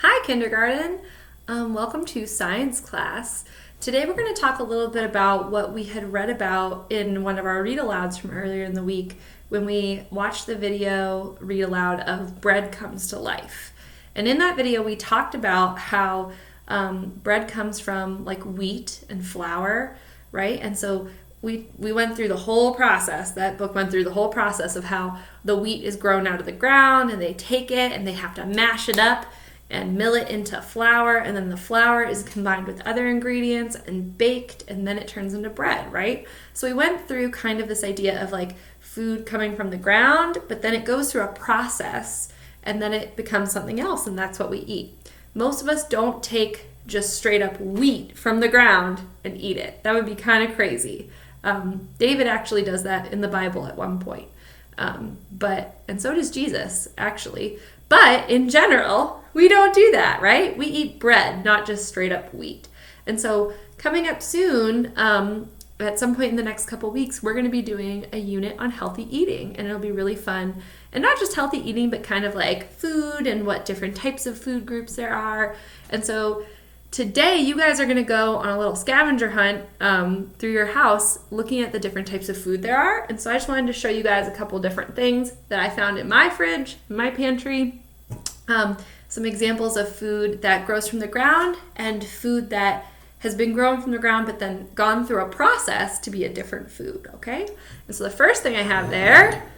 Hi, kindergarten. Welcome to science class. Today we're going to talk a little bit about what we had read about in one of our read alouds from earlier in the week when we watched the video read aloud of Bread Comes to Life. And in that video we talked about how bread comes from like wheat and flour, right? And so we went through the whole process. That book went through the whole process of how the wheat is grown out of the ground and they take it and they have to mash it up and mill it into flour, and then the flour is combined with other ingredients and baked, and then it turns into bread, right? So we went through kind of this idea of like food coming from the ground, but then it goes through a process and then it becomes something else, and that's what we eat. Most of us don't take just straight up wheat from the ground and eat it. That would be kind of crazy. David actually does that in the Bible at one point. And so does Jesus, actually. But in general, we don't do that, right? We eat bread, not just straight up wheat. And so coming up soon, at some point in the next couple weeks, we're going to be doing a unit on healthy eating, and it'll be really fun. And not just healthy eating, but kind of like food and what different types of food groups there are. And so today, you guys are going to go on a little scavenger hunt through your house looking at the different types of food there are. And so I just wanted to show you guys a couple different things that I found in my fridge, in my pantry. Some examples of food that grows from the ground and food that has been grown from the ground but then gone through a process to be a different food, okay? And so the first thing I have there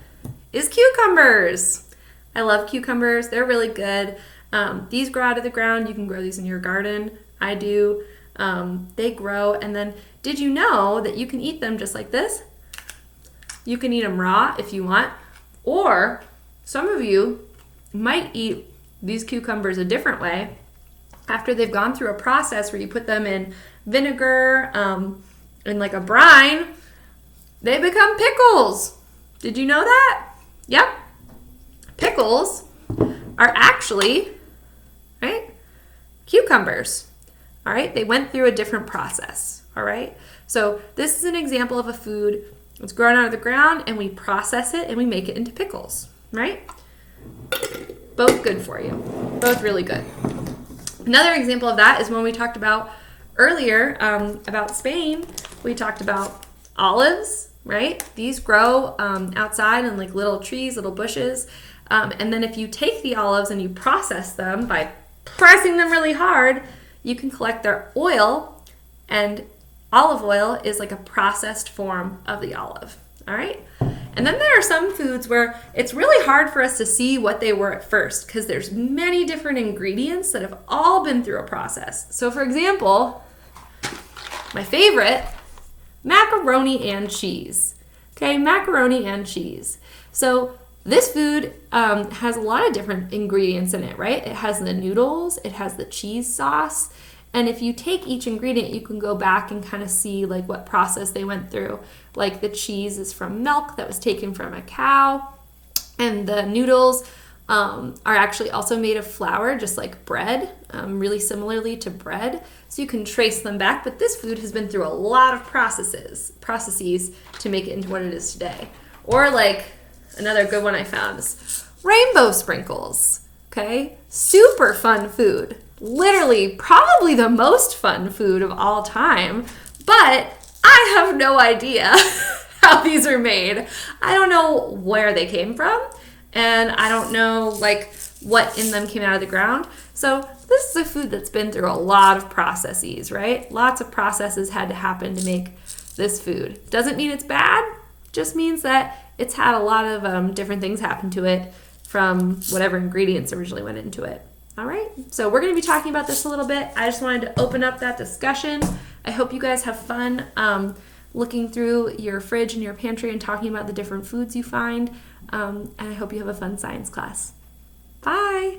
is cucumbers. I love cucumbers. They're really good. These grow out of the ground. You can grow these in your garden. I do. They grow. And then did you know that you can eat them just like this? You can eat them raw if you want. Or some of you might eat these cucumbers a different way. After they've gone through a process where you put them in vinegar, in like a brine, they become pickles. Did you know that? Yep. Pickles are actually, right, cucumbers. All right, they went through a different process. All right, so this is an example of a food that's grown out of the ground and we process it and we make it into pickles, right? Both good for you, both really good. Another example of that is when we talked about earlier about Spain. We talked about olives, right? These grow outside in like little trees, little bushes. And then if you take the olives and you process them by pressing them really hard, you can collect their oil, and olive oil is like a processed form of the olive, all right? And then there are some foods where it's really hard for us to see what they were at first because there's many different ingredients that have all been through a process. So for example, my favorite, macaroni and cheese. Okay, macaroni and cheese. So this food has a lot of different ingredients in it, right? It has the noodles, it has the cheese sauce, and if you take each ingredient, you can go back and kind of see like what process they went through. Like the cheese is from milk that was taken from a cow, and the noodles are actually also made of flour, just like bread, really similarly to bread. So you can trace them back, but this food has been through a lot of processes to make it into what it is today. Or like another good one I found is rainbow sprinkles, okay? Super fun food. Literally, probably the most fun food of all time, but I have no idea how these are made. I don't know where they came from, and I don't know like what in them came out of the ground. So this is a food that's been through a lot of processes, right? Lots of processes had to happen to make this food. Doesn't mean it's bad, just means that it's had a lot of different things happen to it from whatever ingredients originally went into it. All right, so we're going to be talking about this a little bit. I just wanted to open up that discussion. I hope you guys have fun looking through your fridge and your pantry and talking about the different foods you find. And I hope you have a fun science class. Bye.